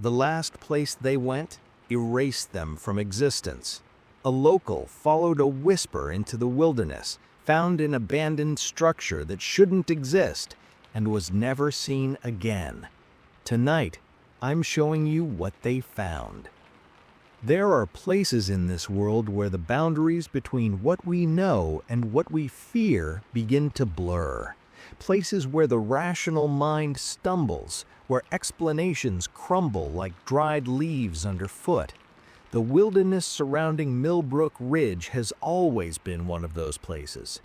The last place they went erased them from existence. A local followed a whisper into the wilderness, found an abandoned structure that shouldn't exist, and was never seen again. Tonight, I'm showing you what they found. There are places in this world where the boundaries between what we know and what we fear begin to blur. Places where the rational mind stumbles, where explanations crumble like dried leaves underfoot. The wilderness surrounding Millbrook Ridge has always been one of those places.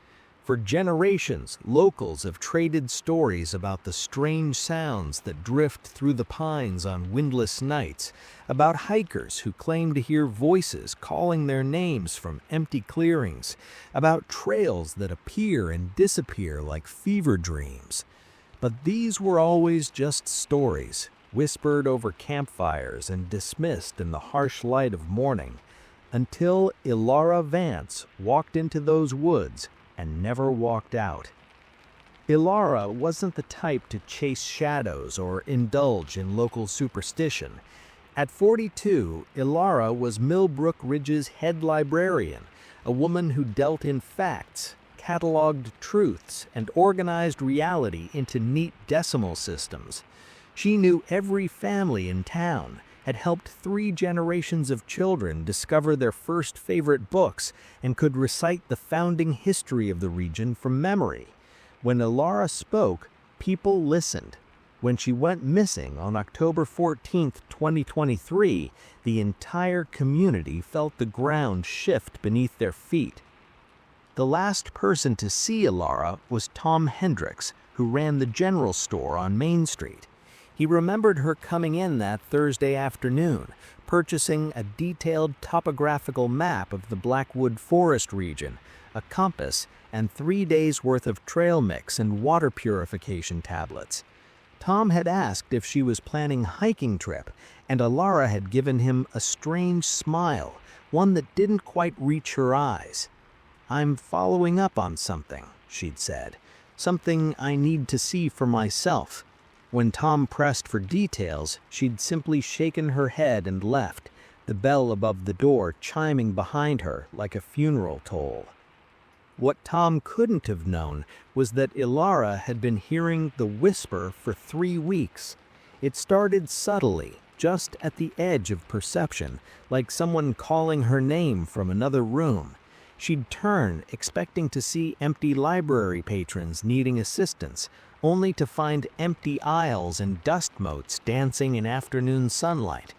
For generations, locals have traded stories about the strange sounds that drift through the pines on windless nights, about hikers who claim to hear voices calling their names from empty clearings, about trails that appear and disappear like fever dreams. But these were always just stories, whispered over campfires and dismissed in the harsh light of morning, until Elara Vance walked into those woods and never walked out. Elara wasn't the type to chase shadows or indulge in local superstition. At 42, Elara was Millbrook Ridge's head librarian, a woman who dealt in facts, cataloged truths, and organized reality into neat decimal systems. She knew every family in town, had helped 3 generations of children discover their first favorite books, and could recite the founding history of the region from memory. When Elara spoke, people listened. When she went missing on October 14, 2023, the entire community felt the ground shift beneath their feet. The last person to see Elara was Tom Hendricks, who ran the general store on Main Street. He remembered her coming in that Thursday afternoon, purchasing a detailed topographical map of the Blackwood Forest region, a compass, and 3 days' worth of trail mix and water purification tablets. Tom had asked if she was planning a hiking trip, and Elara had given him a strange smile, one that didn't quite reach her eyes. "I'm following up on something," she'd said. "Something I need to see for myself." When Tom pressed for details, she'd simply shaken her head and left, the bell above the door chiming behind her like a funeral toll. What Tom couldn't have known was that Elara had been hearing the whisper for 3 weeks. It started subtly, just at the edge of perception, like someone calling her name from another room. She'd turn, expecting to see empty library patrons needing assistance, only to find empty aisles and dust motes dancing in afternoon sunlight.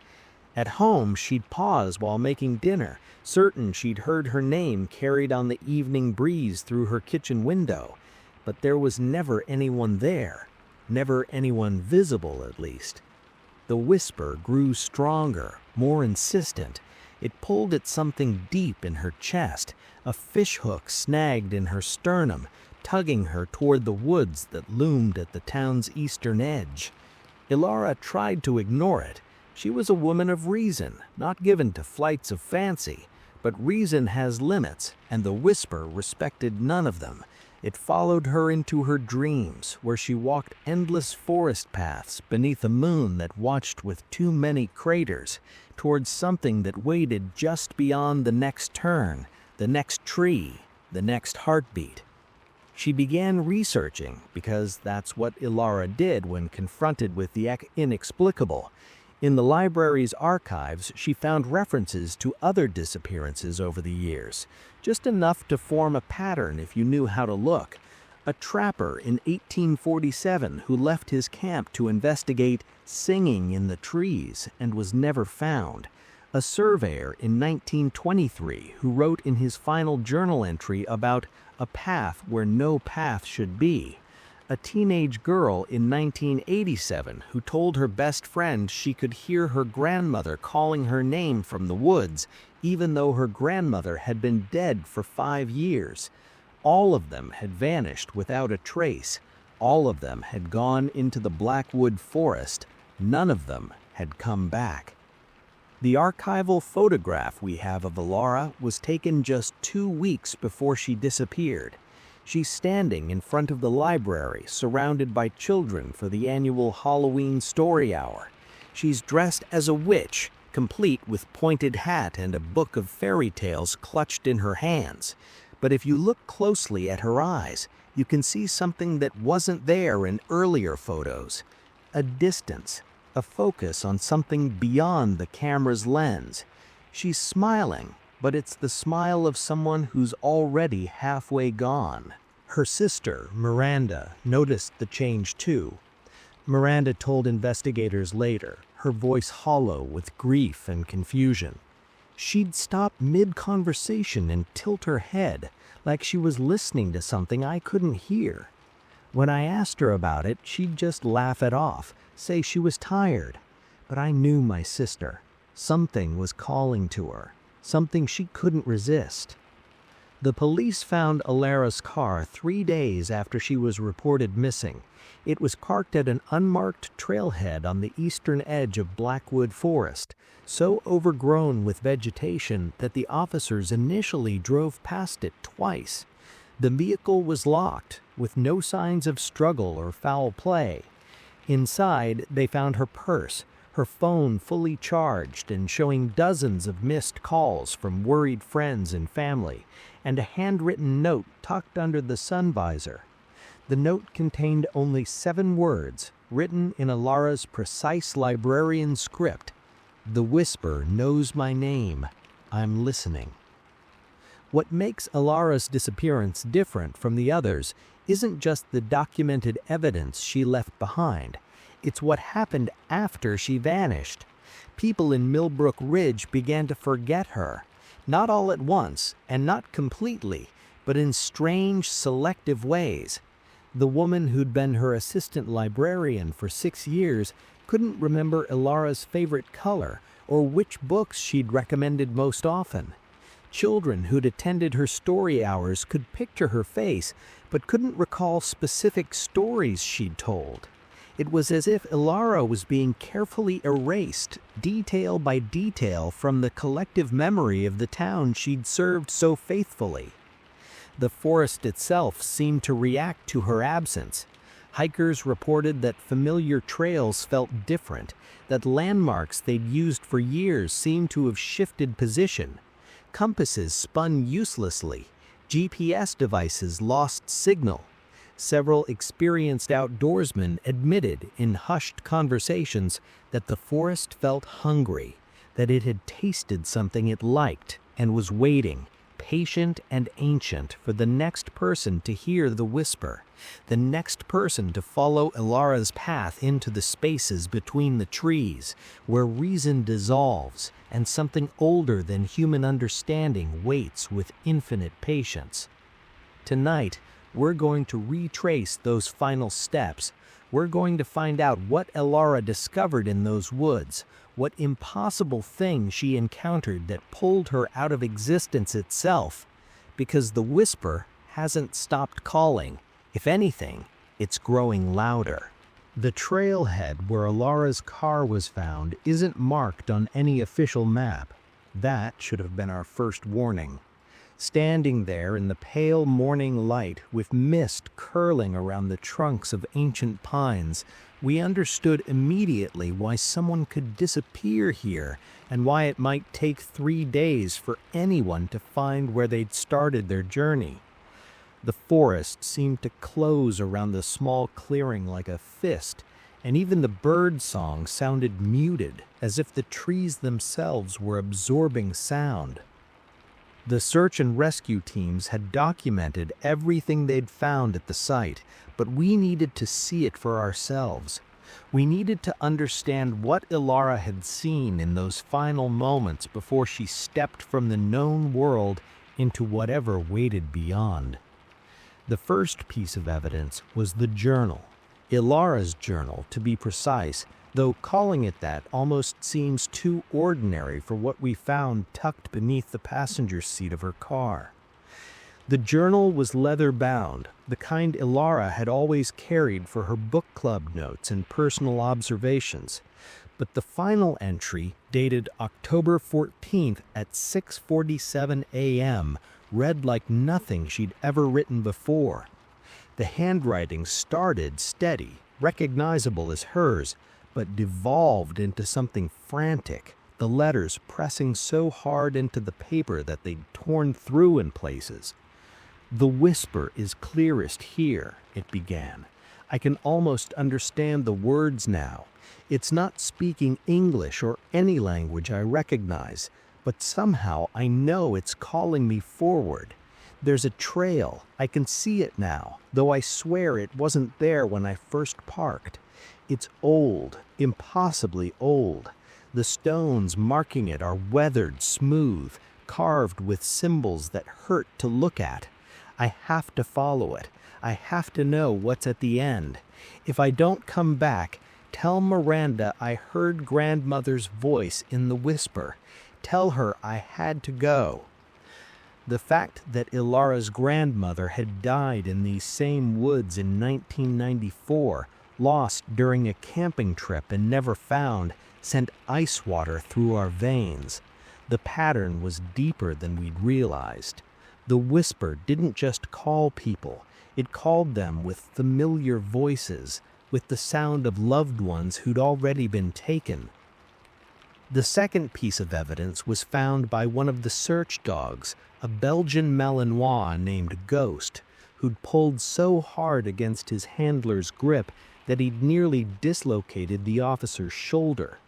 At home, she'd pause while making dinner, certain she'd heard her name carried on the evening breeze through her kitchen window. But there was never anyone there, never anyone visible at least. The whisper grew stronger, more insistent. It pulled at something deep in her chest, a fishhook snagged in her sternum, tugging her toward the woods that loomed at the town's eastern edge. Elara tried to ignore it. She was a woman of reason, not given to flights of fancy, but reason has limits, and the whisper respected none of them. It followed her into her dreams, where she walked endless forest paths beneath a moon that watched with too many craters, towards something that waited just beyond the next turn, the next tree, the next heartbeat. She began researching, because that's what Elara did when confronted with the inexplicable. In the library's archives, she found references to other disappearances over the years, just enough to form a pattern if you knew how to look. A trapper in 1847 who left his camp to investigate singing in the trees and was never found. A surveyor in 1923 who wrote in his final journal entry about a path where no path should be. A teenage girl in 1987 who told her best friend she could hear her grandmother calling her name from the woods, even though her grandmother had been dead for 5 years. All of them had vanished without a trace. All of them had gone into the Blackwood Forest. None of them had come back. The archival photograph we have of Elara was taken just 2 weeks before she disappeared. She's standing in front of the library, surrounded by children for the annual Halloween story hour. She's dressed as a witch, complete with pointed hat and a book of fairy tales clutched in her hands. But if you look closely at her eyes, you can see something that wasn't there in earlier photos. A distance, a focus on something beyond the camera's lens. She's smiling, but it's the smile of someone who's already halfway gone. Her sister, Miranda, noticed the change too. Miranda told investigators later, her voice hollow with grief and confusion. She'd stop mid-conversation and tilt her head, like she was listening to something I couldn't hear. When I asked her about it, she'd just laugh it off, say she was tired. But I knew my sister. Something was calling to her, something she couldn't resist. The police found Elara's car 3 days after she was reported missing. It was parked at an unmarked trailhead on the eastern edge of Blackwood Forest, so overgrown with vegetation that the officers initially drove past it twice. The vehicle was locked, with no signs of struggle or foul play. Inside, they found her purse, her phone fully charged and showing dozens of missed calls from worried friends and family, and a handwritten note tucked under the sun visor. The note contained only 7 words, written in Elara's precise librarian script. "The whisper knows my name. I'm listening." What makes Elara's disappearance different from the others isn't just the documented evidence she left behind. It's what happened after she vanished. People in Millbrook Ridge began to forget her, not all at once and not completely, but in strange, selective ways. The woman who'd been her assistant librarian for 6 years couldn't remember Elara's favorite color or which books she'd recommended most often. Children who'd attended her story hours could picture her face, but couldn't recall specific stories she'd told. It was as if Elara was being carefully erased, detail by detail, from the collective memory of the town she'd served so faithfully. The forest itself seemed to react to her absence. Hikers reported that familiar trails felt different, that landmarks they'd used for years seemed to have shifted position. Compasses spun uselessly. GPS devices lost signal. Several experienced outdoorsmen admitted in hushed conversations that the forest felt hungry, that it had tasted something it liked and was waiting, patient and ancient, for the next person to hear the whisper, the next person to follow Elara's path into the spaces between the trees, where reason dissolves and something older than human understanding waits with infinite patience. Tonight, we're going to retrace those final steps. We're going to find out what Elara discovered in those woods, what impossible thing she encountered that pulled her out of existence itself. Because the whisper hasn't stopped calling. If anything, it's growing louder. The trailhead where Elara's car was found isn't marked on any official map. That should have been our first warning. Standing there in the pale morning light, with mist curling around the trunks of ancient pines, we understood immediately why someone could disappear here and why it might take 3 days for anyone to find where they'd started their journey. The forest seemed to close around the small clearing like a fist, and even the bird song sounded muted, as if the trees themselves were absorbing sound. The search and rescue teams had documented everything they'd found at the site, but we needed to see it for ourselves. We needed to understand what Elara had seen in those final moments before she stepped from the known world into whatever waited beyond. The first piece of evidence was the journal. Elara's journal, to be precise, though calling it that almost seems too ordinary for what we found tucked beneath the passenger seat of her car. The journal was leather-bound, the kind Elara had always carried for her book club notes and personal observations. But the final entry, dated October 14th at 6:47 a.m., read like nothing she'd ever written before. The handwriting started steady, recognizable as hers, but devolved into something frantic, the letters pressing so hard into the paper that they'd torn through in places. "The whisper is clearest here," it began. "I can almost understand the words now. It's not speaking English or any language I recognize, but somehow I know it's calling me forward. There's a trail. I can see it now, though I swear it wasn't there when I first parked. It's old, impossibly old. The stones marking it are weathered smooth, carved with symbols that hurt to look at. I have to follow it. I have to know what's at the end. If I don't come back, tell Miranda I heard grandmother's voice in the whisper. Tell her I had to go." The fact that Elara's grandmother had died in these same woods in 1994, lost during a camping trip and never found, sent ice water through our veins. The pattern was deeper than we'd realized. The whisper didn't just call people, it called them with familiar voices, with the sound of loved ones who'd already been taken. The second piece of evidence was found by one of the search dogs, a Belgian Malinois named Ghost, who'd pulled so hard against his handler's grip that he'd nearly dislocated the officer's shoulder.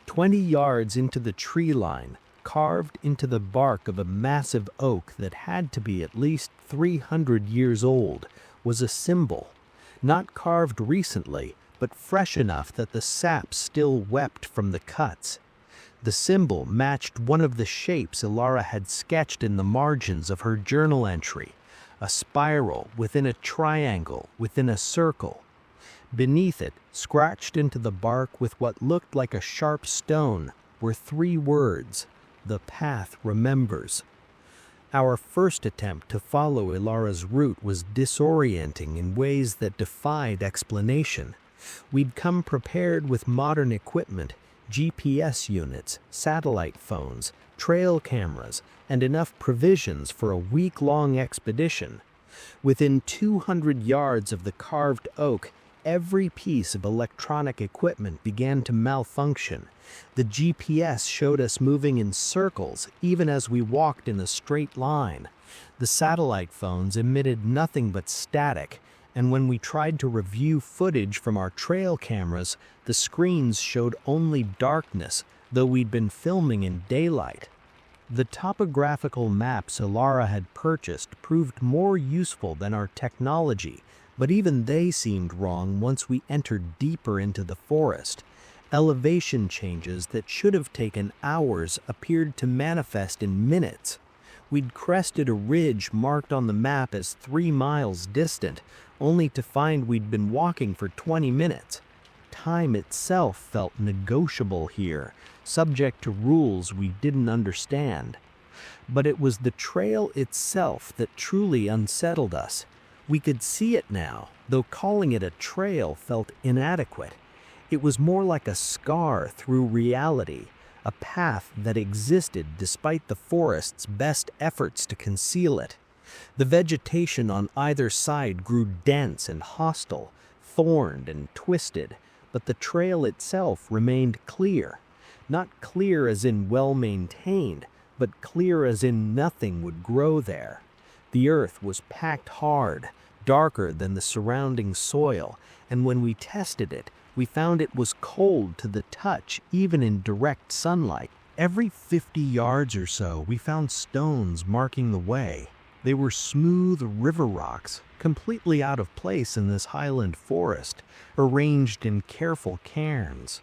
20 yards into the tree line, carved into the bark of a massive oak that had to be at least 300 years old, was a symbol, not carved recently, but fresh enough that the sap still wept from the cuts. The symbol matched one of the shapes Elara had sketched in the margins of her journal entry, a spiral within a triangle within a circle. Beneath it, scratched into the bark with what looked like a sharp stone, were 3 words: "The path remembers." Our first attempt to follow Elara's route was disorienting in ways that defied explanation. We'd come prepared with modern equipment, GPS units, satellite phones, trail cameras, and enough provisions for a week-long expedition. Within 200 yards of the carved oak, every piece of electronic equipment began to malfunction. The GPS showed us moving in circles even as we walked in a straight line. The satellite phones emitted nothing but static, and when we tried to review footage from our trail cameras, the screens showed only darkness, though we'd been filming in daylight. The topographical maps Elara had purchased proved more useful than our technology, but even they seemed wrong once we entered deeper into the forest. Elevation changes that should have taken hours appeared to manifest in minutes. We'd crested a ridge marked on the map as 3 miles distant, only to find we'd been walking for 20 minutes. Time itself felt negotiable here, subject to rules we didn't understand. But it was the trail itself that truly unsettled us. We could see it now, though calling it a trail felt inadequate. It was more like a scar through reality, a path that existed despite the forest's best efforts to conceal it. The vegetation on either side grew dense and hostile, thorned and twisted, but the trail itself remained clear. Not clear as in well-maintained, but clear as in nothing would grow there. The earth was packed hard, darker than the surrounding soil, and when we tested it, we found it was cold to the touch even in direct sunlight. Every 50 yards or so, we found stones marking the way. They were smooth river rocks, completely out of place in this highland forest, arranged in careful cairns.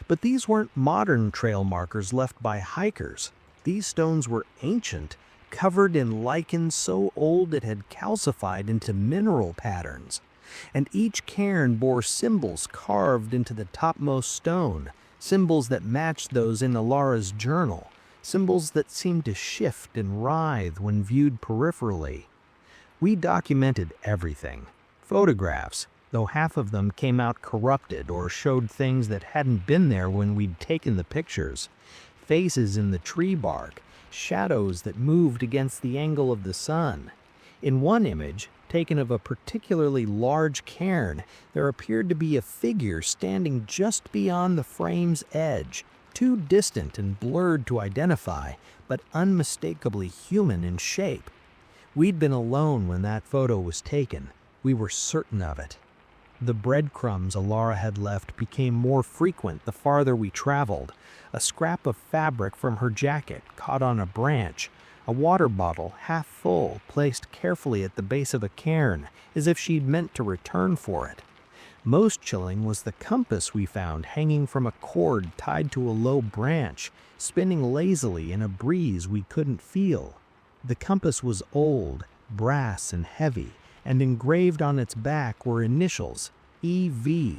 But these weren't modern trail markers left by hikers. These stones were ancient, covered in lichen so old it had calcified into mineral patterns. And each cairn bore symbols carved into the topmost stone, symbols that matched those in Elara's journal, symbols that seemed to shift and writhe when viewed peripherally. We documented everything. Photographs, though half of them came out corrupted or showed things that hadn't been there when we'd taken the pictures. Faces in the tree bark, shadows that moved against the angle of the sun. In one image, taken of a particularly large cairn, there appeared to be a figure standing just beyond the frame's edge, too distant and blurred to identify, but unmistakably human in shape. We'd been alone when that photo was taken. We were certain of it. The breadcrumbs Elara had left became more frequent the farther we traveled. A scrap of fabric from her jacket caught on a branch, a water bottle half full placed carefully at the base of a cairn, as if she'd meant to return for it. Most chilling was the compass we found hanging from a cord tied to a low branch, spinning lazily in a breeze we couldn't feel. The compass was old, brass and heavy, and engraved on its back were initials, EV.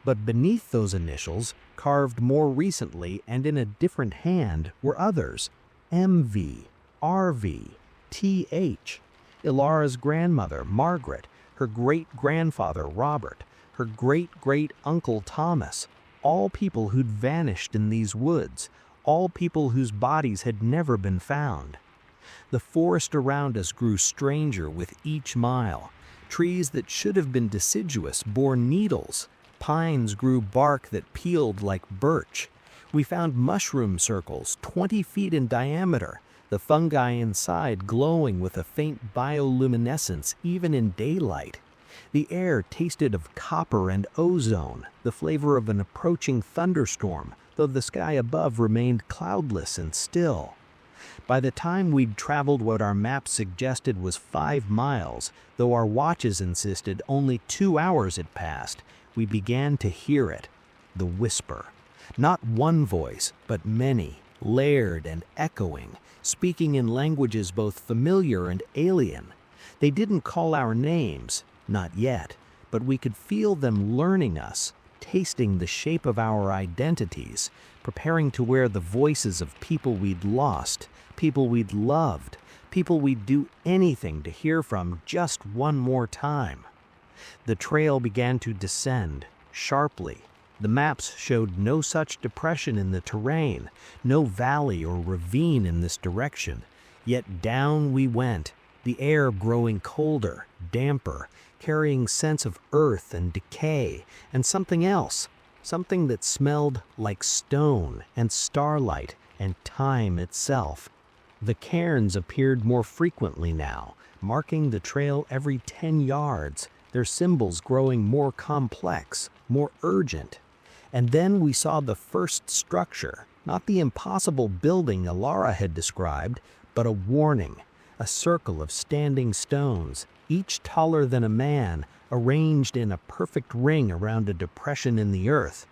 But beneath those initials, carved more recently and in a different hand, were others, MV, RV, TH. Elara's grandmother, Margaret, her great-grandfather, Robert, her great-great-uncle, Thomas, all people who'd vanished in these woods, all people whose bodies had never been found. The forest around us grew stranger with each mile. Trees that should have been deciduous bore needles. Pines grew bark that peeled like birch. We found mushroom circles 20 feet in diameter, the fungi inside glowing with a faint bioluminescence even in daylight. The air tasted of copper and ozone, the flavor of an approaching thunderstorm, though the sky above remained cloudless and still. By the time we'd traveled what our maps suggested was 5 miles, though our watches insisted only 2 hours had passed, we began to hear it, the whisper. Not one voice, but many, layered and echoing, speaking in languages both familiar and alien. They didn't call our names, not yet, but we could feel them learning us, tasting the shape of our identities, preparing to wear the voices of people we'd lost, people we'd loved, people we'd do anything to hear from just one more time. The trail began to descend, sharply. The maps showed no such depression in the terrain, no valley or ravine in this direction. Yet down we went, the air growing colder, damper, carrying scents of earth and decay, and something else, something that smelled like stone and starlight and time itself. The cairns appeared more frequently now, marking the trail every 10 yards, their symbols growing more complex, more urgent. And then we saw the first structure, not the impossible building Elara had described, but a warning, a circle of standing stones, each taller than a man, arranged in a perfect ring around a depression in the earth.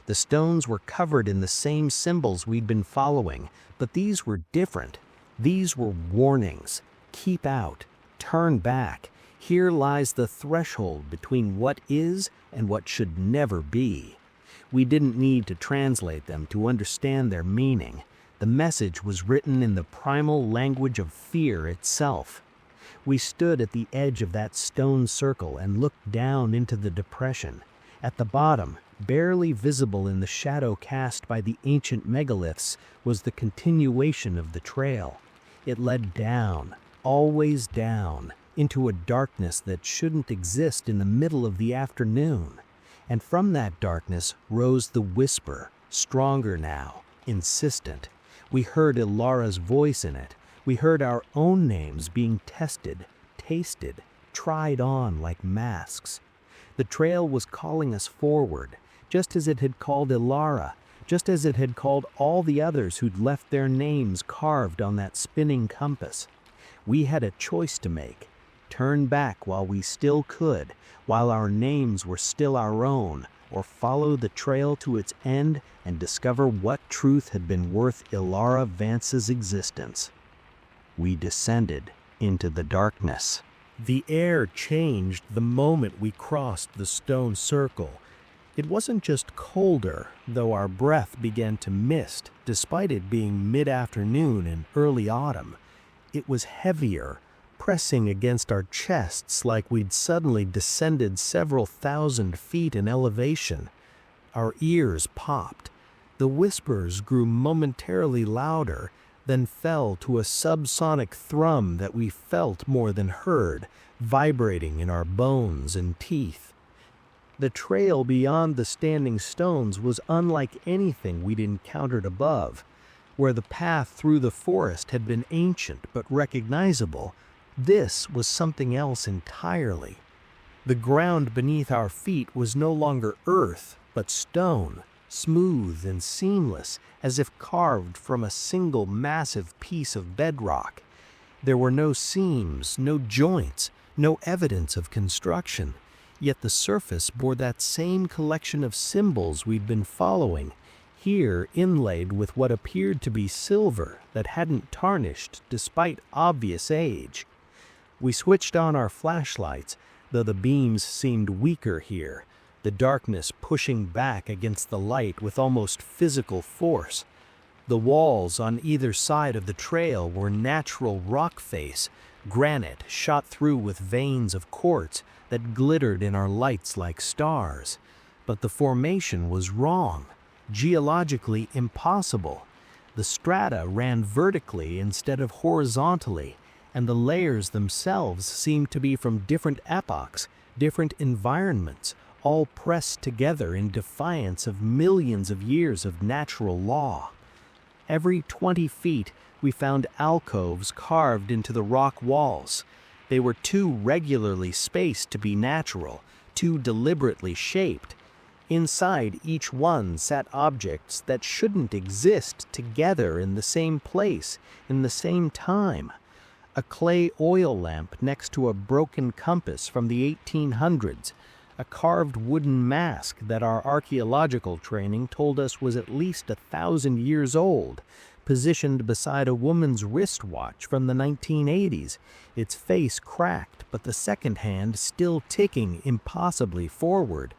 The stones were covered in the same symbols we'd been following, but these were different. These were warnings. Keep out. Turn back. Here lies the threshold between what is and what should never be. We didn't need to translate them to understand their meaning. The message was written in the primal language of fear itself. We stood at the edge of that stone circle and looked down into the depression. At the bottom, barely visible in the shadow cast by the ancient megaliths, was the continuation of the trail. It led down, always down, into a darkness that shouldn't exist in the middle of the afternoon. And from that darkness rose the whisper, stronger now, insistent. We heard Elara's voice in it. We heard our own names being tested, tasted, tried on like masks. The trail was calling us forward, just as it had called Elara, just as it had called all the others who'd left their names carved on that spinning compass. We had a choice to make. Turn back while we still could, while our names were still our own, or follow the trail to its end and discover what truth had been worth Elara Vance's existence. We descended into the darkness. The air changed the moment we crossed the stone circle. It wasn't just colder, though our breath began to mist, despite it being mid-afternoon and early autumn. It was heavier, pressing against our chests like we'd suddenly descended several thousand feet in elevation. Our ears popped. The whispers grew momentarily louder, then fell to a subsonic thrum that we felt more than heard, vibrating in our bones and teeth. The trail beyond the standing stones was unlike anything we'd encountered above. Where the path through the forest had been ancient but recognizable, this was something else entirely. The ground beneath our feet was no longer earth, but stone, smooth and seamless, as if carved from a single massive piece of bedrock. There were no seams, no joints, no evidence of construction, yet the surface bore that same collection of symbols we'd been following, here inlaid with what appeared to be silver that hadn't tarnished despite obvious age. We switched on our flashlights, though the beams seemed weaker here, the darkness pushing back against the light with almost physical force. The walls on either side of the trail were natural rock face, granite shot through with veins of quartz that glittered in our lights like stars. But the formation was wrong, geologically impossible. The strata ran vertically instead of horizontally, and the layers themselves seemed to be from different epochs, different environments, all pressed together in defiance of millions of years of natural law. Every 20 feet, we found alcoves carved into the rock walls. They were too regularly spaced to be natural, too deliberately shaped. Inside each one sat objects that shouldn't exist together in the same place, in the same time. A clay oil lamp next to a broken compass from the 1800s, a carved wooden mask that our archaeological training told us was at least 1,000 years old, positioned beside a woman's wristwatch from the 1980s, its face cracked but the second hand still ticking impossibly forward.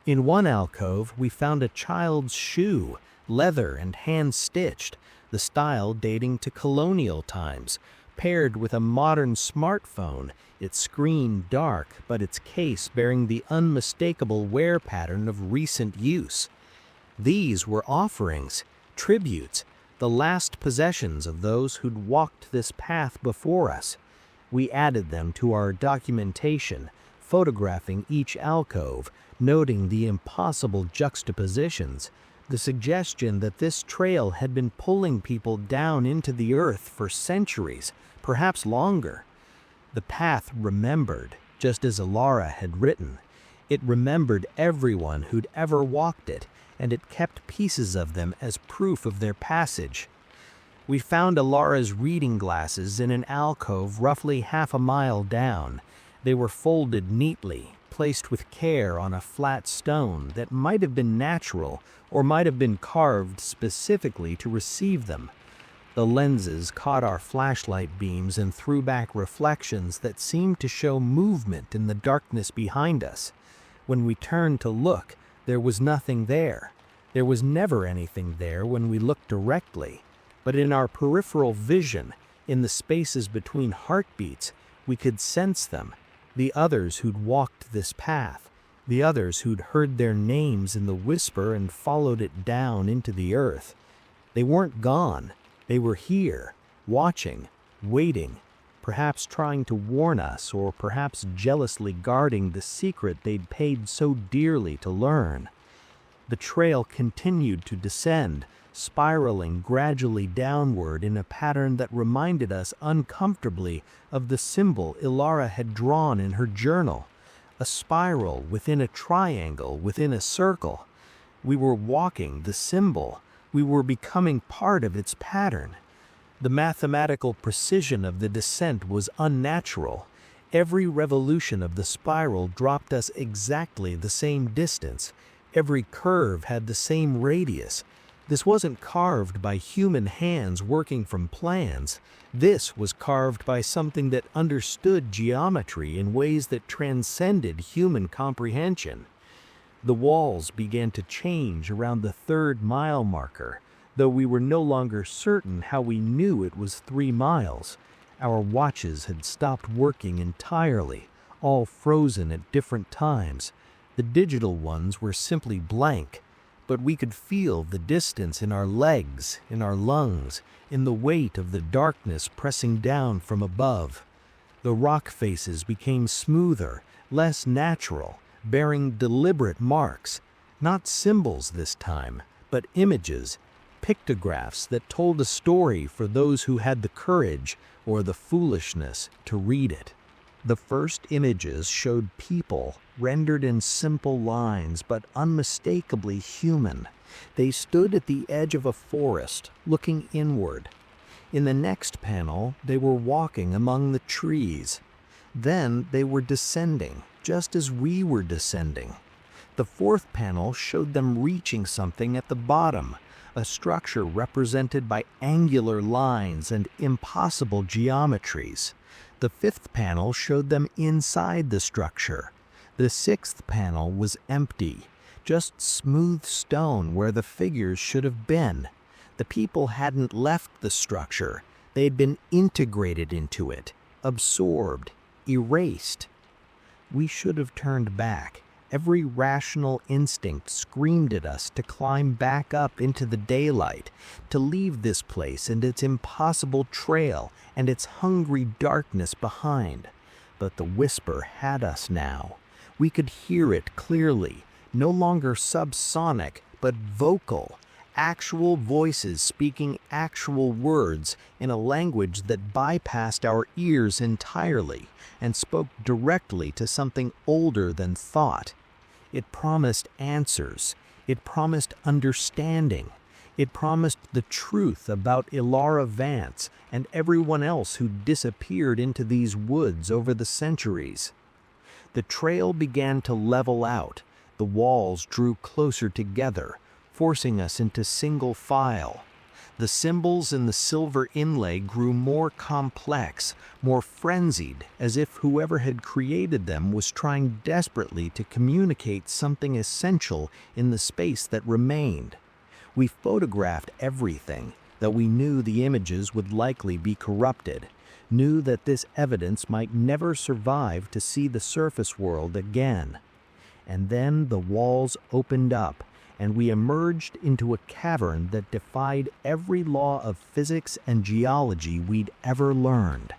In one alcove, we found a child's shoe, leather and hand-stitched, the style dating to colonial times, paired with a modern smartphone, its screen dark but its case bearing the unmistakable wear pattern of recent use. These were offerings, tributes, the last possessions of those who'd walked this path before us. We added them to our documentation, photographing each alcove, noting the impossible juxtapositions, the suggestion that this trail had been pulling people down into the earth for centuries, perhaps longer. The path remembered, just as Elara had written. It remembered everyone who'd ever walked it, and it kept pieces of them as proof of their passage. We found Elara's reading glasses in an alcove roughly half a mile down. They were folded neatly, placed with care on a flat stone that might have been natural or might have been carved specifically to receive them. The lenses caught our flashlight beams and threw back reflections that seemed to show movement in the darkness behind us. When we turned to look, there was nothing there. There was never anything there when we looked directly. But in our peripheral vision, in the spaces between heartbeats, we could sense them, the others who'd walked this path, the others who'd heard their names in the whisper and followed it down into the earth. They weren't gone. They were here, watching, waiting, perhaps trying to warn us or perhaps jealously guarding the secret they'd paid so dearly to learn. The trail continued to descend, spiraling gradually downward in a pattern that reminded us uncomfortably of the symbol Elara had drawn in her journal, a spiral within a triangle within a circle. We were walking the symbol. We were becoming part of its pattern. The mathematical precision of the descent was unnatural. Every revolution of the spiral dropped us exactly the same distance. Every curve had the same radius. This wasn't carved by human hands working from plans. This was carved by something that understood geometry in ways that transcended human comprehension. The walls began to change around the 3rd mile marker, though we were no longer certain how we knew it was 3 miles. Our watches had stopped working entirely, all frozen at different times. The digital ones were simply blank. but we could feel the distance in our legs, in our lungs, in the weight of the darkness pressing down from above. The rock faces became smoother, less natural, bearing deliberate marks, not symbols this time, but images, pictographs that told a story for those who had the courage or the foolishness to read it. The first images showed people, rendered in simple lines but unmistakably human. They stood at the edge of a forest, looking inward. In the next panel, they were walking among the trees. Then they were descending, just as we were descending. The fourth panel showed them reaching something at the bottom, a structure represented by angular lines and impossible geometries. The fifth panel showed them inside the structure. The sixth panel was empty, just smooth stone where the figures should have been. The people hadn't left the structure. They'd been integrated into it, absorbed, erased. We should have turned back. Every rational instinct screamed at us to climb back up into the daylight, to leave this place and its impossible trail and its hungry darkness behind. But the whisper had us now. We could hear it clearly, no longer subsonic, but vocal. Actual voices speaking actual words in a language that bypassed our ears entirely and spoke directly to something older than thought. It promised answers. It promised understanding. It promised the truth about Elara Vance and everyone else who disappeared into these woods over the centuries. The trail began to level out. The walls drew closer together, forcing us into single file. The symbols in the silver inlay grew more complex, more frenzied, as if whoever had created them was trying desperately to communicate something essential in the space that remained. We photographed everything, though we knew the images would likely be corrupted, knew that this evidence might never survive to see the surface world again. And then the walls opened up, and we emerged into a cavern that defied every law of physics and geology we'd ever learned.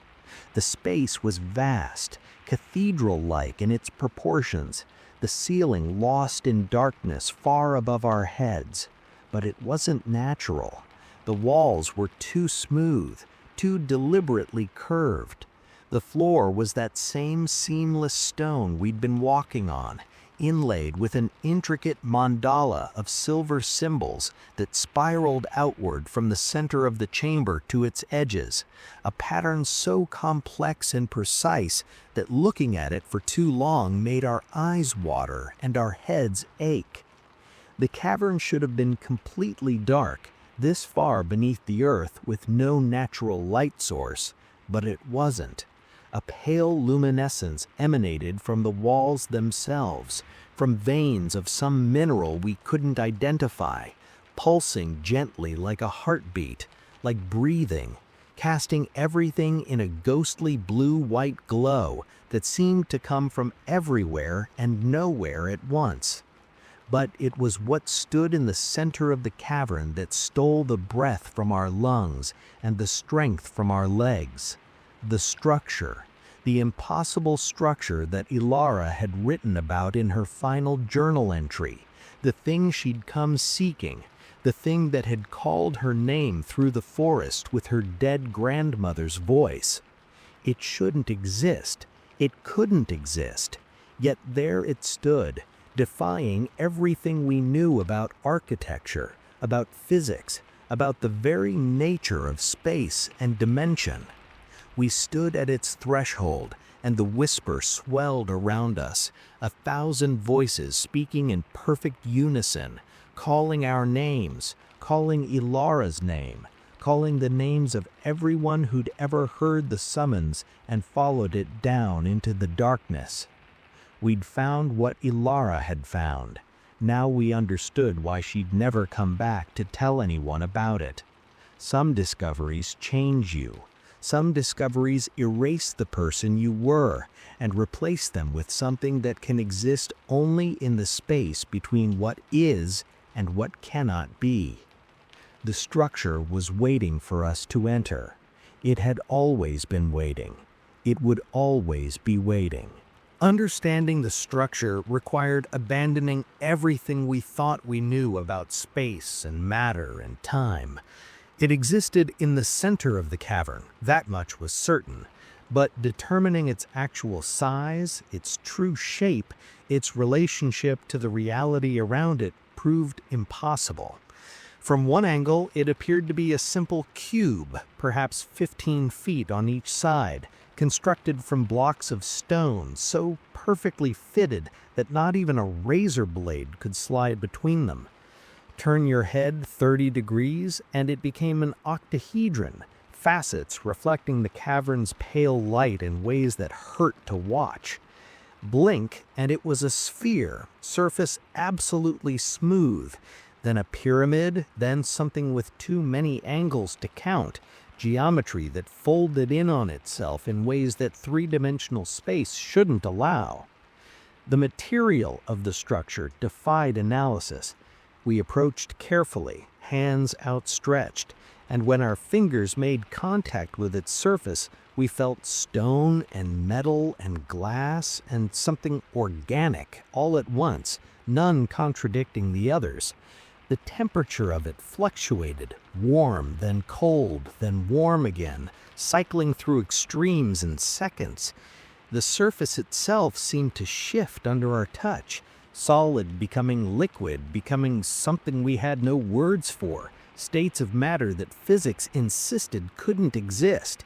The space was vast, cathedral-like in its proportions, the ceiling lost in darkness far above our heads. But it wasn't natural. The walls were too smooth, too deliberately curved. The floor was that same seamless stone we'd been walking on, inlaid with an intricate mandala of silver symbols that spiraled outward from the center of the chamber to its edges, a pattern so complex and precise that looking at it for too long made our eyes water and our heads ache. The cavern should have been completely dark, this far beneath the earth with no natural light source, but it wasn't. A pale luminescence emanated from the walls themselves, from veins of some mineral we couldn't identify, pulsing gently like a heartbeat, like breathing, casting everything in a ghostly blue-white glow that seemed to come from everywhere and nowhere at once. But it was what stood in the center of the cavern that stole the breath from our lungs and the strength from our legs. The structure, the impossible structure that Elara had written about in her final journal entry, the thing she'd come seeking, the thing that had called her name through the forest with her dead grandmother's voice. It shouldn't exist. It couldn't exist. Yet there it stood, defying everything we knew about architecture, about physics, about the very nature of space and dimension. We stood at its threshold, and the whisper swelled around us, 1,000 voices speaking in perfect unison, calling our names, calling Elara's name, calling the names of everyone who'd ever heard the summons and followed it down into the darkness. We'd found what Elara had found. Now we understood why she'd never come back to tell anyone about it. Some discoveries change you. Some discoveries erase the person you were and replace them with something that can exist only in the space between what is and what cannot be. The structure was waiting for us to enter. It had always been waiting. It would always be waiting. Understanding the structure required abandoning everything we thought we knew about space and matter and time. It existed in the center of the cavern, that much was certain, but determining its actual size, its true shape, its relationship to the reality around it proved impossible. From one angle, it appeared to be a simple cube, perhaps 15 feet on each side, constructed from blocks of stone so perfectly fitted that not even a razor blade could slide between them. Turn your head 30 degrees, and it became an octahedron, facets reflecting the cavern's pale light in ways that hurt to watch. Blink, and it was a sphere, surface absolutely smooth, then a pyramid, then something with too many angles to count, geometry that folded in on itself in ways that three-dimensional space shouldn't allow. The material of the structure defied analysis. We approached carefully, hands outstretched, and when our fingers made contact with its surface, we felt stone and metal and glass and something organic all at once, none contradicting the others. The temperature of it fluctuated, warm, then cold, then warm again, cycling through extremes in seconds. The surface itself seemed to shift under our touch, solid becoming liquid, becoming something we had no words for, states of matter that physics insisted couldn't exist.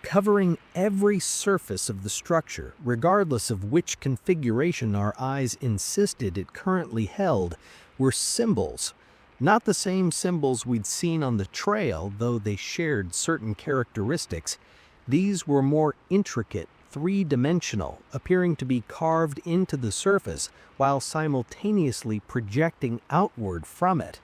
Covering every surface of the structure, regardless of which configuration our eyes insisted it currently held, were symbols. Not the same symbols we'd seen on the trail, though they shared certain characteristics. These were more intricate, three-dimensional, appearing to be carved into the surface while simultaneously projecting outward from it.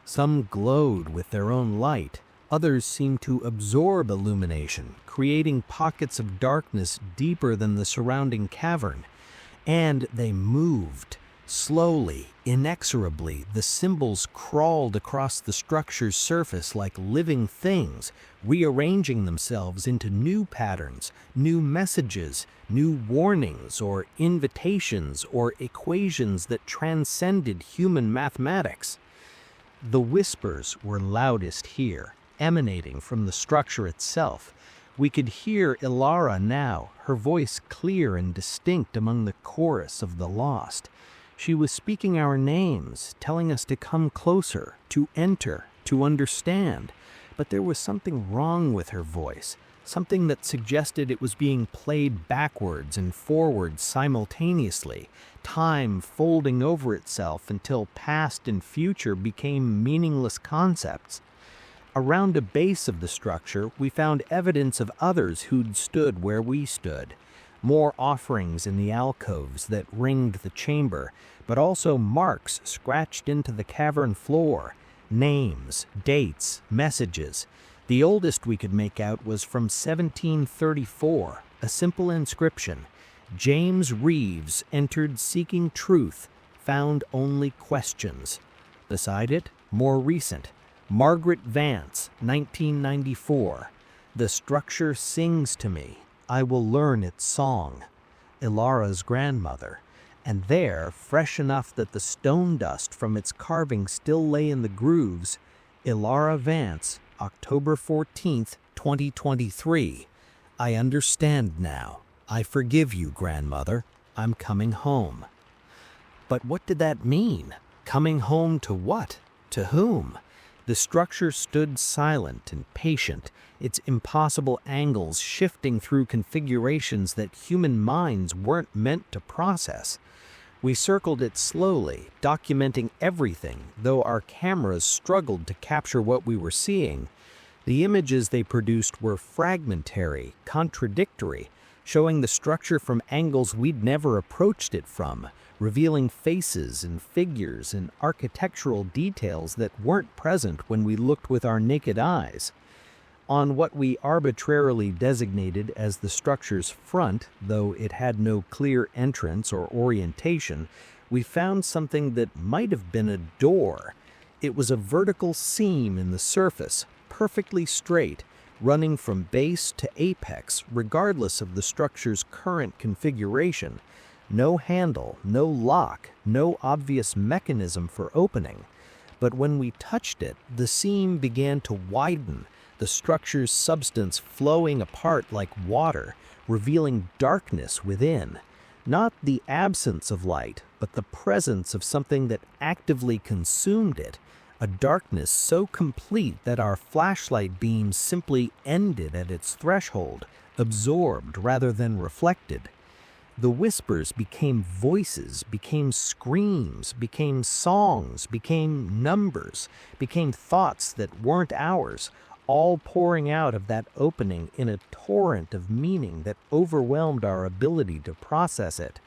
Some glowed with their own light. Others seemed to absorb illumination, creating pockets of darkness deeper than the surrounding cavern. And they moved. Slowly, inexorably, the symbols crawled across the structure's surface like living things, rearranging themselves into new patterns, new messages, new warnings or invitations or equations that transcended human mathematics. The whispers were loudest here, emanating from the structure itself. We could hear Elara now, her voice clear and distinct among the chorus of the lost. She was speaking our names, telling us to come closer, to enter, to understand. But there was something wrong with her voice, something that suggested it was being played backwards and forwards simultaneously, time folding over itself until past and future became meaningless concepts. Around a base of the structure, we found evidence of others who'd stood where we stood. More offerings in the alcoves that ringed the chamber, but also marks scratched into the cavern floor, names, dates, messages. The oldest we could make out was from 1734, a simple inscription. James Reeves entered seeking truth, found only questions. Beside it, more recent, Margaret Vance, 1994. The structure sings to me. I will learn its song. Elara's grandmother. And there, fresh enough that the stone dust from its carving still lay in the grooves, Elara Vance, October 14th, 2023. I understand now. I forgive you, grandmother. I'm coming home. But what did that mean? Coming home to what? To whom? The structure stood silent and patient, its impossible angles shifting through configurations that human minds weren't meant to process. We circled it slowly, documenting everything, though our cameras struggled to capture what we were seeing. The images they produced were fragmentary, contradictory, showing the structure from angles we'd never approached it from, revealing faces and figures and architectural details that weren't present when we looked with our naked eyes. On what we arbitrarily designated as the structure's front, though it had no clear entrance or orientation, We found something that might have been a door. It was a vertical seam in the surface, perfectly straight, running from base to apex regardless of the structure's current configuration. No handle, no lock, no obvious mechanism for opening. But when we touched it, the seam began to widen, the structure's substance flowing apart like water, revealing darkness within. Not the absence of light, but the presence of something that actively consumed it, a darkness so complete that our flashlight beams simply ended at its threshold, absorbed rather than reflected. The whispers became voices, became screams, became songs, became numbers, became thoughts that weren't ours, all pouring out of that opening in a torrent of meaning that overwhelmed our ability to process it.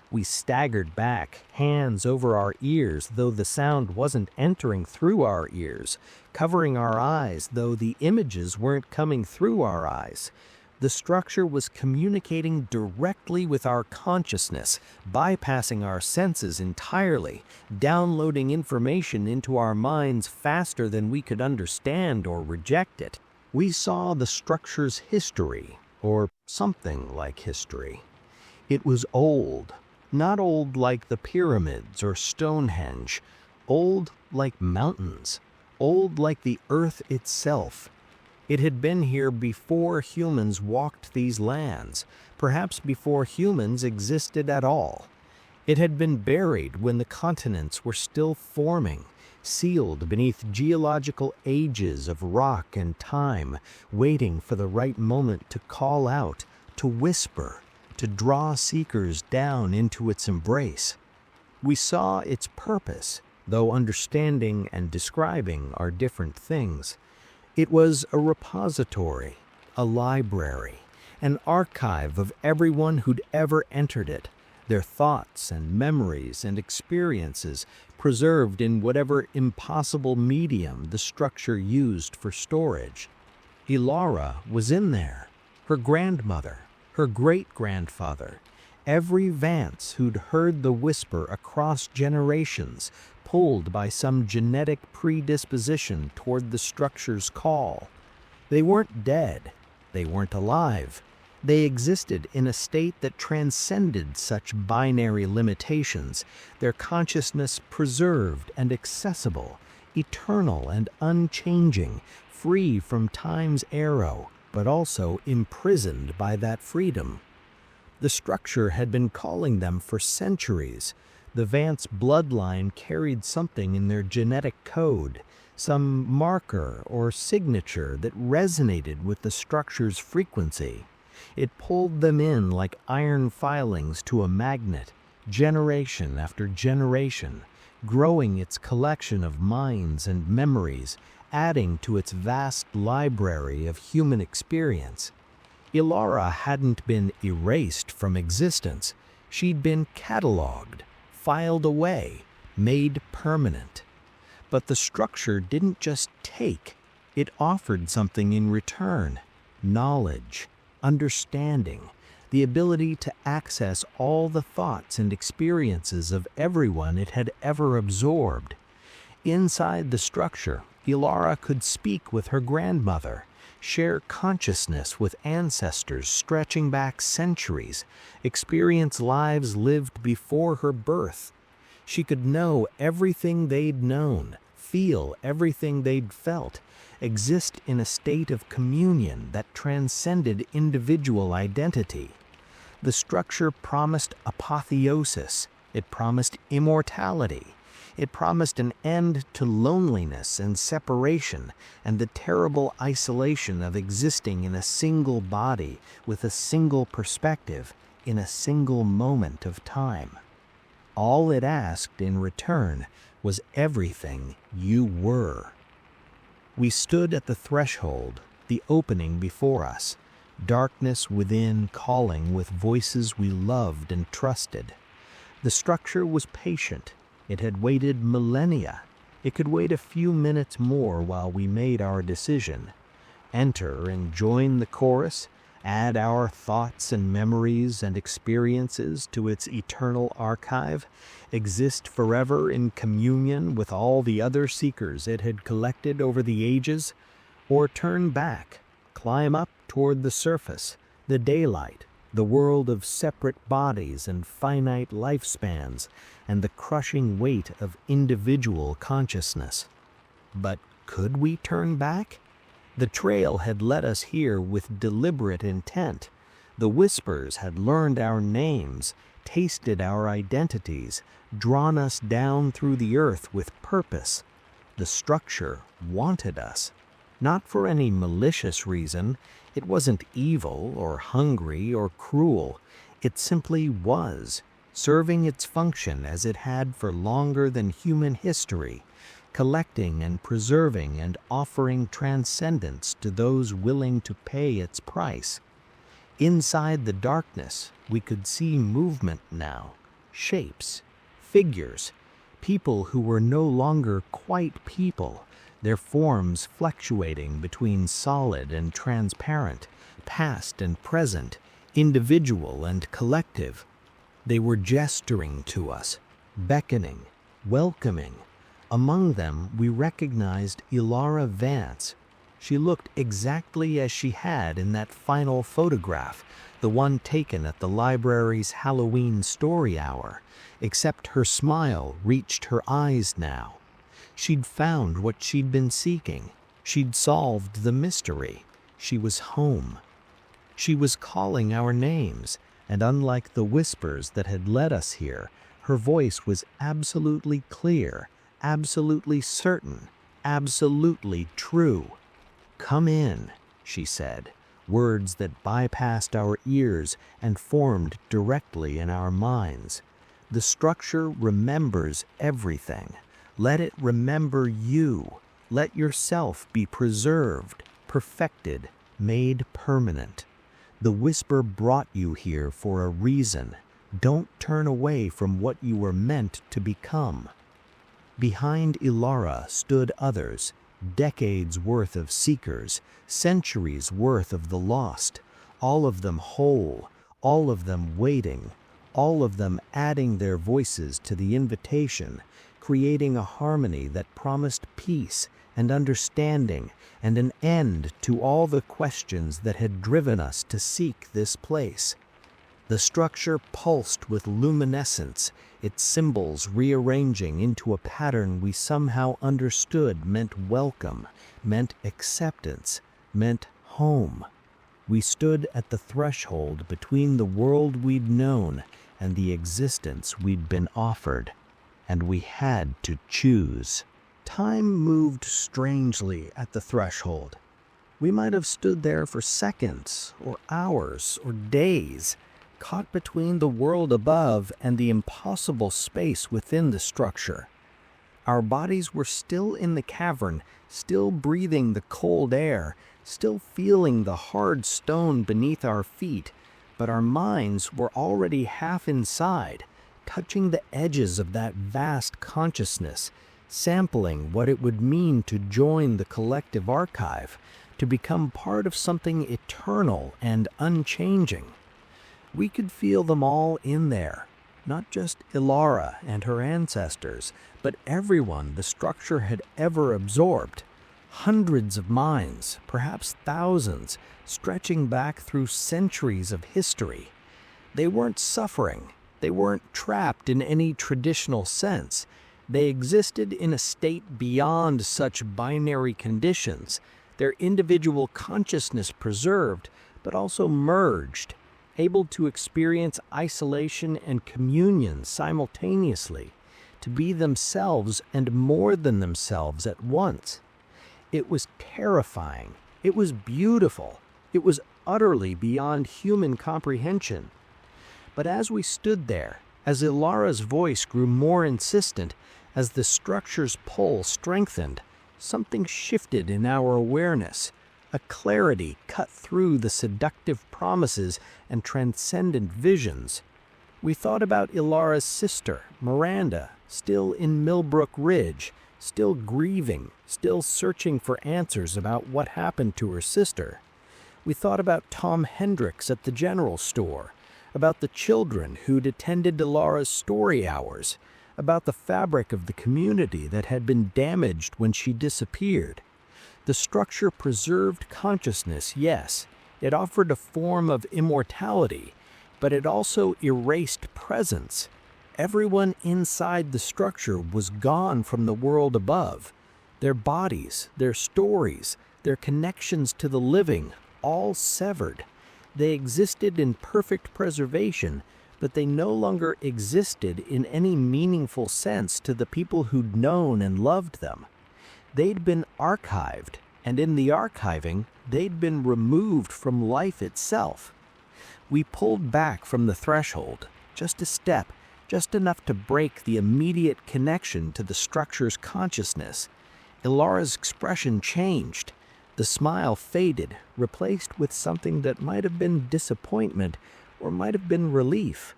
We staggered back, hands over our ears, though the sound wasn't entering through our ears, covering our eyes, though the images weren't coming through our eyes. The structure was communicating directly with our consciousness, bypassing our senses entirely, downloading information into our minds faster than we could understand or reject it. We saw the structure's history, or something like history. It was old, not old like the pyramids or Stonehenge, old like mountains, old like the earth itself. It had been here before humans walked these lands, perhaps before humans existed at all. It had been buried when the continents were still forming, sealed beneath geological ages of rock and time, waiting for the right moment to call out, to whisper, to draw seekers down into its embrace. We saw its purpose, though understanding and describing are different things. It was a repository, a library, an archive of everyone who'd ever entered it, their thoughts and memories and experiences preserved in whatever impossible medium the structure used for storage. Elara was in there, her grandmother, her great-grandfather, every Vance who'd heard the whisper across generations, pulled by some genetic predisposition toward the structure's call. They weren't dead. They weren't alive. They existed in a state that transcended such binary limitations, their consciousness preserved and accessible, eternal and unchanging, free from time's arrow, but also imprisoned by that freedom. The structure had been calling them for centuries. The Vance bloodline carried something in their genetic code, some marker or signature that resonated with the structure's frequency. It pulled them in like iron filings to a magnet, generation after generation, growing its collection of minds and memories, adding to its vast library of human experience. Elara hadn't been erased from existence. She'd been cataloged, filed away, made permanent. But the structure didn't just take, it offered something in return: knowledge, understanding, the ability to access all the thoughts and experiences of everyone it had ever absorbed. Inside the structure, Elara could speak with her grandmother, share consciousness with ancestors stretching back centuries, experience lives lived before her birth. She could know everything they'd known, feel everything they'd felt, exist in a state of communion that transcended individual identity. The structure promised apotheosis. It promised immortality. It promised an end to loneliness and separation and the terrible isolation of existing in a single body with a single perspective in a single moment of time. All it asked in return was everything you were. We stood at the threshold, the opening before us, darkness within calling with voices we loved and trusted. The structure was patient. It had waited millennia. It could wait a few minutes more while we made our decision. Enter and join the chorus, add our thoughts and memories and experiences to its eternal archive, exist forever in communion with all the other seekers it had collected over the ages, or turn back, climb up toward the surface, the daylight, the world of separate bodies and finite lifespans, and the crushing weight of individual consciousness. But could we turn back? The trail had led us here with deliberate intent. The whispers had learned our names, tasted our identities, drawn us down through the earth with purpose. The structure wanted us. Not for any malicious reason. It wasn't evil or hungry or cruel. It simply was, serving its function as it had for longer than human history, collecting and preserving and offering transcendence to those willing to pay its price. Inside the darkness, we could see movement now, shapes, figures, people who were no longer quite people, their forms fluctuating between solid and transparent, past and present, individual and collective. They were gesturing to us, beckoning, welcoming. Among them, we recognized Elara Vance. She looked exactly as she had in that final photograph, the one taken at the library's Halloween story hour, except her smile reached her eyes now. She'd found what she'd been seeking. She'd solved the mystery. She was home. She was calling our names, and unlike the whispers that had led us here, her voice was absolutely clear, absolutely certain, absolutely true. "Come in," she said, words that bypassed our ears and formed directly in our minds. The structure remembers everything. Let it remember you. Let yourself be preserved, perfected, made permanent. The whisper brought you here for a reason. Don't turn away from what you were meant to become. Behind Elara stood others, decades worth of seekers, centuries worth of the lost, all of them whole, all of them waiting, all of them adding their voices to the invitation, creating a harmony that promised peace and understanding and an end to all the questions that had driven us to seek this place. The structure pulsed with luminescence, its symbols rearranging into a pattern we somehow understood meant welcome, meant acceptance, meant home. We stood at the threshold between the world we'd known and the existence we'd been offered, and we had to choose. Time moved strangely at the threshold. We might have stood there for seconds, or hours, or days, caught between the world above and the impossible space within the structure. Our bodies were still in the cavern, still breathing the cold air, still feeling the hard stone beneath our feet, but our minds were already half inside, touching the edges of that vast consciousness, sampling what it would mean to join the collective archive, to become part of something eternal and unchanging. We could feel them all in there, not just Elara and her ancestors, but everyone the structure had ever absorbed. Hundreds of minds, perhaps thousands, stretching back through centuries of history. They weren't suffering. They weren't trapped in any traditional sense. They existed in a state beyond such binary conditions, their individual consciousness preserved, but also merged, able to experience isolation and communion simultaneously, to be themselves and more than themselves at once. It was terrifying. It was beautiful. It was utterly beyond human comprehension. But as we stood there, as Elara's voice grew more insistent, as the structure's pull strengthened, something shifted in our awareness. A clarity cut through the seductive promises and transcendent visions. We thought about Elara's sister, Miranda, still in Millbrook Ridge, still grieving, still searching for answers about what happened to her sister. We thought about Tom Hendricks at the general store, about the children who'd attended Elara's story hours, about the fabric of the community that had been damaged when she disappeared. The structure preserved consciousness, yes. It offered a form of immortality, but it also erased presence. Everyone inside the structure was gone from the world above. Their bodies, their stories, their connections to the living, all severed. They existed in perfect preservation, but they no longer existed in any meaningful sense to the people who'd known and loved them. They'd been archived, and in the archiving, they'd been removed from life itself. We pulled back from the threshold, just a step, just enough to break the immediate connection to the structure's consciousness. Elara's expression changed. The smile faded, replaced with something that might have been disappointment or might have been relief.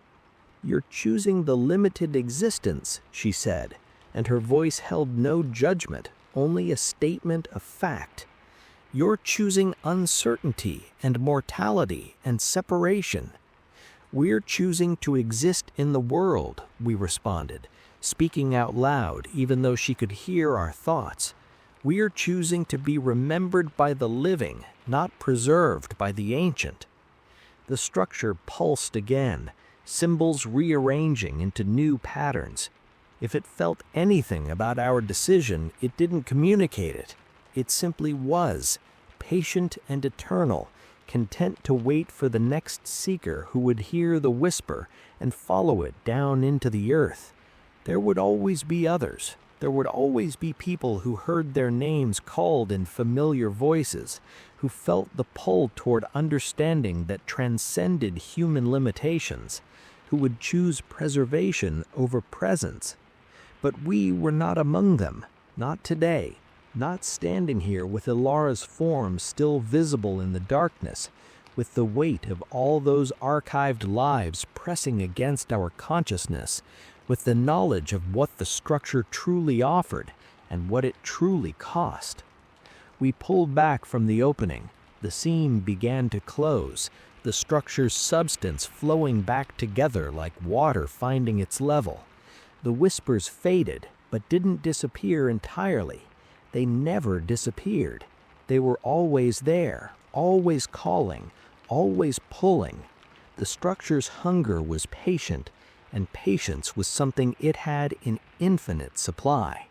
"You're choosing the limited existence," she said, and her voice held no judgment, only a statement of fact. "You're choosing uncertainty and mortality and separation." "We're choosing to exist in the world," we responded, speaking out loud even though she could hear our thoughts. "We're choosing to be remembered by the living, not preserved by the ancient." The structure pulsed again, symbols rearranging into new patterns. If it felt anything about our decision, it didn't communicate it. It simply was, patient and eternal, content to wait for the next seeker who would hear the whisper and follow it down into the earth. There would always be others. There would always be people who heard their names called in familiar voices, who felt the pull toward understanding that transcended human limitations, who would choose preservation over presence. But we were not among them, not today, not standing here with Elara's form still visible in the darkness, with the weight of all those archived lives pressing against our consciousness, with the knowledge of what the structure truly offered and what it truly cost. We pulled back from the opening. The seam began to close, the structure's substance flowing back together like water finding its level. The whispers faded, but didn't disappear entirely. They never disappeared. They were always there, always calling, always pulling. The structure's hunger was patient, and patience was something it had in infinite supply.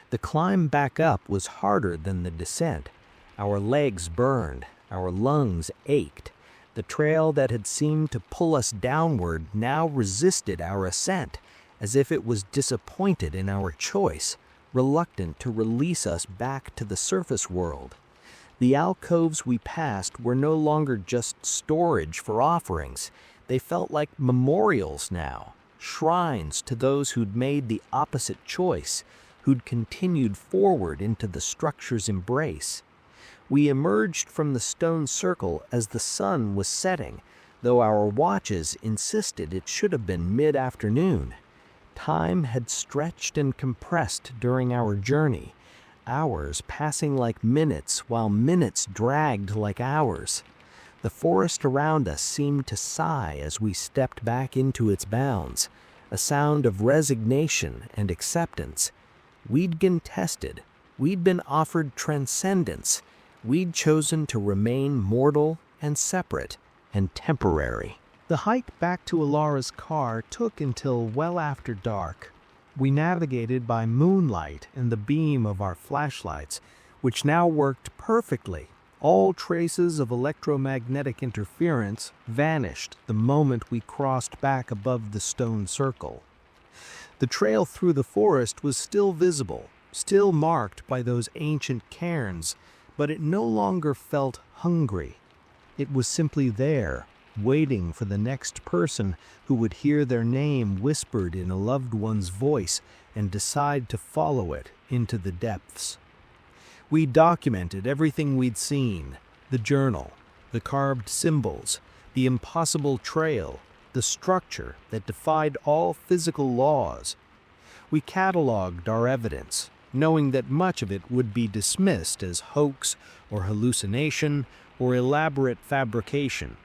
The climb back up was harder than the descent. Our legs burned, our lungs ached. The trail that had seemed to pull us downward now resisted our ascent, as if it was disappointed in our choice, reluctant to release us back to the surface world. The alcoves we passed were no longer just storage for offerings. They felt like memorials now, shrines to those who'd made the opposite choice, who'd continued forward into the structure's embrace. We emerged from the stone circle as the sun was setting, though our watches insisted it should have been mid-afternoon. Time had stretched and compressed during our journey, hours passing like minutes while minutes dragged like hours. The forest around us seemed to sigh as we stepped back into its bounds, a sound of resignation and acceptance. We'd been tested. We'd been offered transcendence. We'd chosen to remain mortal and separate and temporary. The hike back to Elara's car took until well after dark. We navigated by moonlight and the beam of our flashlights, which now worked perfectly. All traces of electromagnetic interference vanished the moment we crossed back above the stone circle. The trail through the forest was still visible, still marked by those ancient cairns, but it no longer felt hungry. It was simply there, waiting for the next person who would hear their name whispered in a loved one's voice and decide to follow it into the depths. We documented everything we'd seen: the journal, the carved symbols, the impossible trail, the structure that defied all physical laws. We cataloged our evidence, knowing that much of it would be dismissed as hoax or hallucination or elaborate fabrication.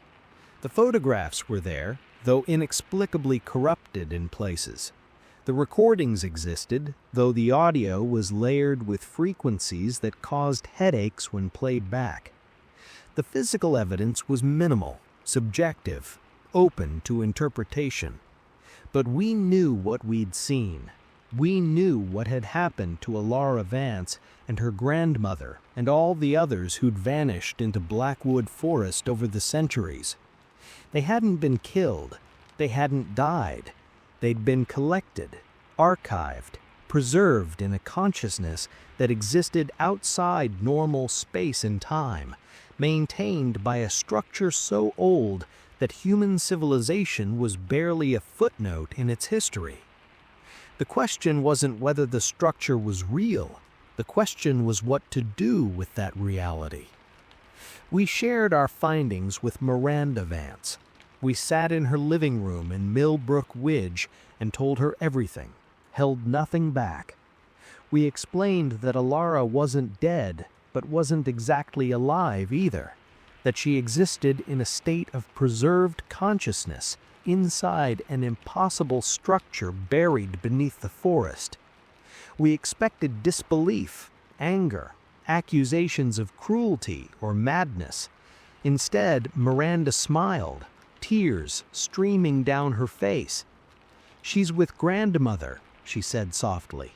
The photographs were there, though inexplicably corrupted in places. The recordings existed, though the audio was layered with frequencies that caused headaches when played back. The physical evidence was minimal, subjective, open to interpretation. But we knew what we'd seen. We knew what had happened to Elara Vance and her grandmother and all the others who'd vanished into Blackwood Forest over the centuries. They hadn't been killed. They hadn't died. They'd been collected, archived, preserved in a consciousness that existed outside normal space and time, maintained by a structure so old that human civilization was barely a footnote in its history. The question wasn't whether the structure was real. The question was what to do with that reality. We shared our findings with Elara Vance. We sat in her living room in Millbrook Ridge and told her everything, held nothing back. We explained that Elara wasn't dead, but wasn't exactly alive either, that she existed in a state of preserved consciousness inside an impossible structure buried beneath the forest. We expected disbelief, anger, accusations of cruelty or madness. Instead, Miranda smiled, tears streaming down her face. "She's with grandmother," she said softly.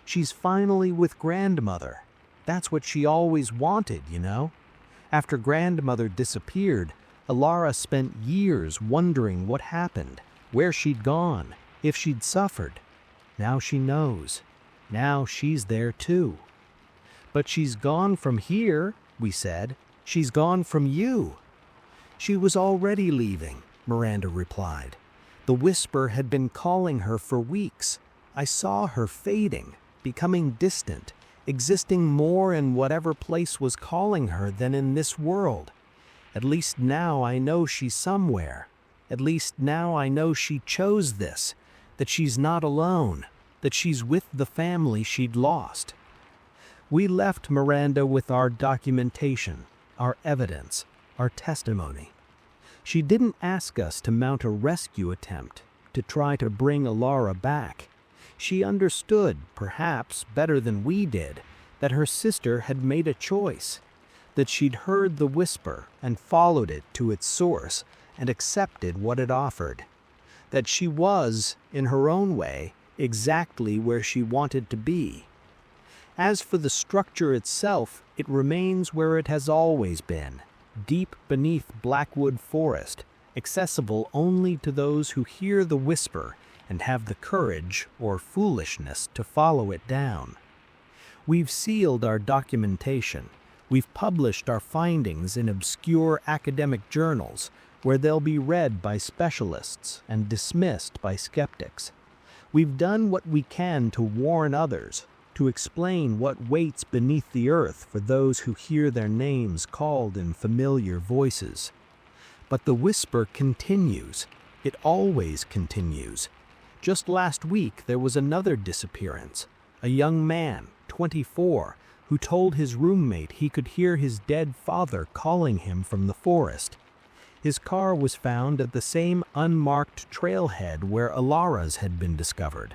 "She's finally with grandmother. That's what she always wanted, you know." After grandmother disappeared, Elara spent years wondering what happened, where she'd gone, if she'd suffered. Now she knows. Now she's there too. "But she's gone from here," we said. "She's gone from you." "She was already leaving," Miranda replied. "The whisper had been calling her for weeks. I saw her fading, becoming distant, existing more in whatever place was calling her than in this world. At least now I know she's somewhere. At least now I know she chose this, that she's not alone, that she's with the family she'd lost." We left Miranda with our documentation, our evidence, our testimony. She didn't ask us to mount a rescue attempt, to try to bring Elara back. She understood, perhaps better than we did, that her sister had made a choice, that she'd heard the whisper and followed it to its source and accepted what it offered, that she was, in her own way, exactly where she wanted to be. As for the structure itself, it remains where it has always been, deep beneath Blackwood Forest, accessible only to those who hear the whisper and have the courage or foolishness to follow it down. We've sealed our documentation. We've published our findings in obscure academic journals where they'll be read by specialists and dismissed by skeptics. We've done what we can to warn others, to explain what waits beneath the earth for those who hear their names called in familiar voices. But the whisper continues. It always continues. Just last week there was another disappearance. A young man, 24, who told his roommate he could hear his dead father calling him from the forest. His car was found at the same unmarked trailhead where Elara's had been discovered.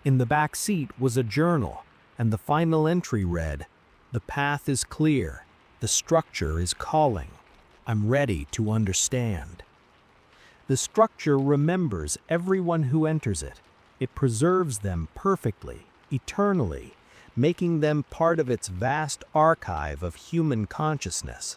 In the back seat was a journal, and the final entry read, "The path is clear. The structure is calling. I'm ready to understand." The structure remembers everyone who enters it. It preserves them perfectly, eternally, making them part of its vast archive of human consciousness.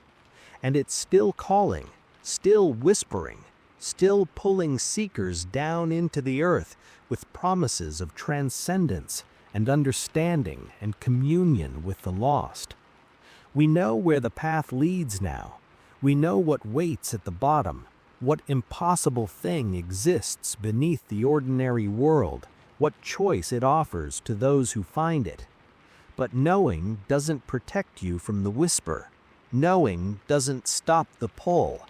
And it's still calling, still whispering, still pulling seekers down into the earth with promises of transcendence and understanding and communion with the lost. We know where the path leads now. We know what waits at the bottom, what impossible thing exists beneath the ordinary world, what choice it offers to those who find it. But knowing doesn't protect you from the whisper. Knowing doesn't stop the pull.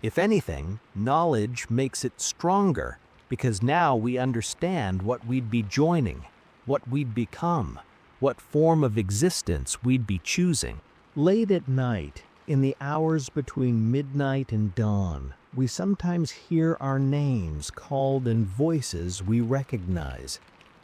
If anything, knowledge makes it stronger, because now we understand what we'd be joining, what we'd become, what form of existence we'd be choosing. Late at night, In the hours between midnight and dawn, we sometimes hear our names called in voices we recognize.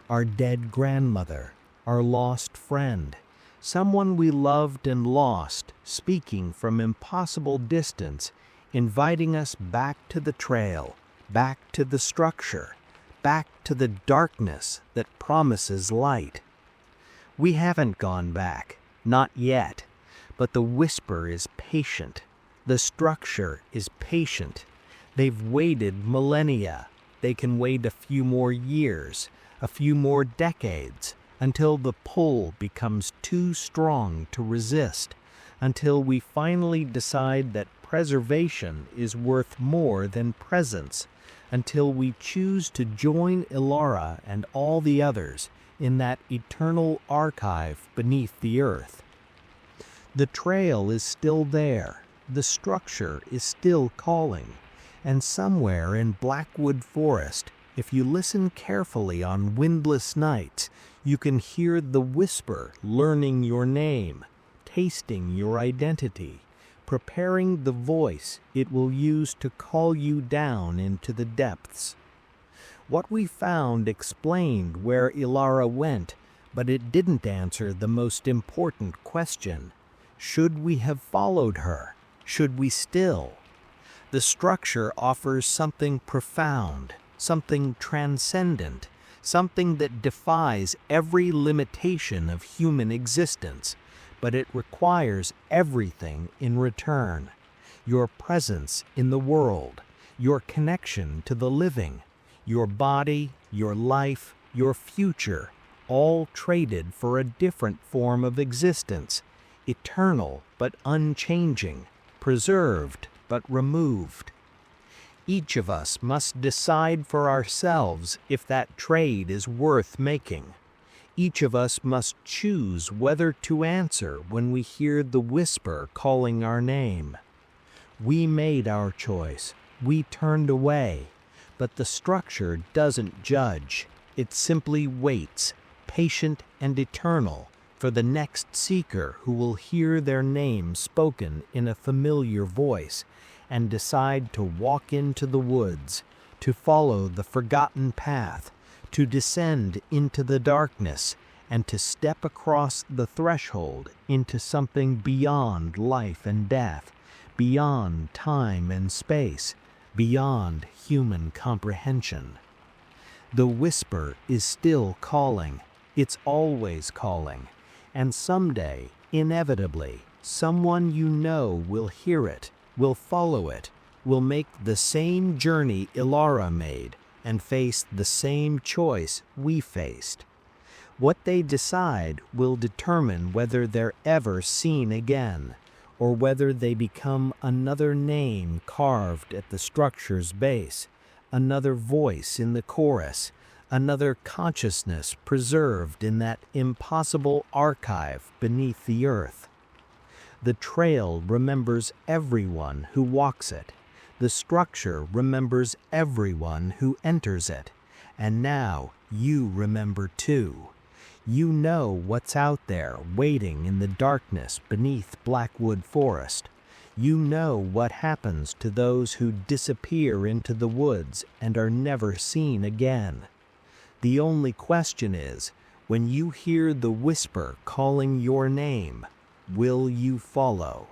Our dead grandmother, our lost friend, someone we loved and lost, speaking from impossible distance, inviting us back to the trail, back to the structure, back to the darkness that promises light. We haven't gone back, not yet, but the whisper is patient. The structure is patient. They've waited millennia. They can wait a few more years, a few more decades, until the pull becomes too strong to resist, until we finally decide that preservation is worth more than presence, until we choose to join Elara and all the others in that eternal archive beneath the earth. The trail is still there, the structure is still calling, and somewhere in Blackwood Forest, if you listen carefully on windless nights, you can hear the whisper learning your name, tasting your identity, preparing the voice it will use to call you down into the depths. What we found explained where Elara went, but it didn't answer the most important question. Should we have followed her? Should we still? The structure offers something profound, something transcendent, something that defies every limitation of human existence, but it requires everything in return. Your presence in the world, your connection to the living, your body, your life, your future, all traded for a different form of existence, eternal but unchanging, preserved but removed. Each of us must decide for ourselves if that trade is worth making. Each of us must choose whether to answer when we hear the whisper calling our name. We made our choice. We turned away. But the structure doesn't judge. It simply waits, patient and eternal, for the next seeker who will hear their name spoken in a familiar voice and decide to walk into the woods, to follow the forgotten path, to descend into the darkness, and to step across the threshold into something beyond life and death, beyond time and space, beyond human comprehension. The whisper is still calling. It's always calling. And someday, inevitably, someone you know will hear it, will follow it, will make the same journey Elara made, and face the same choice we faced. What they decide will determine whether they're ever seen again, or whether they become another name carved at the structure's base, another voice in the chorus, another consciousness preserved in that impossible archive beneath the earth. The trail remembers everyone who walks it. The structure remembers everyone who enters it. And now you remember too. You know what's out there waiting in the darkness beneath Blackwood Forest. You know what happens to those who disappear into the woods and are never seen again. The only question is, when you hear the whisper calling your name, will you follow?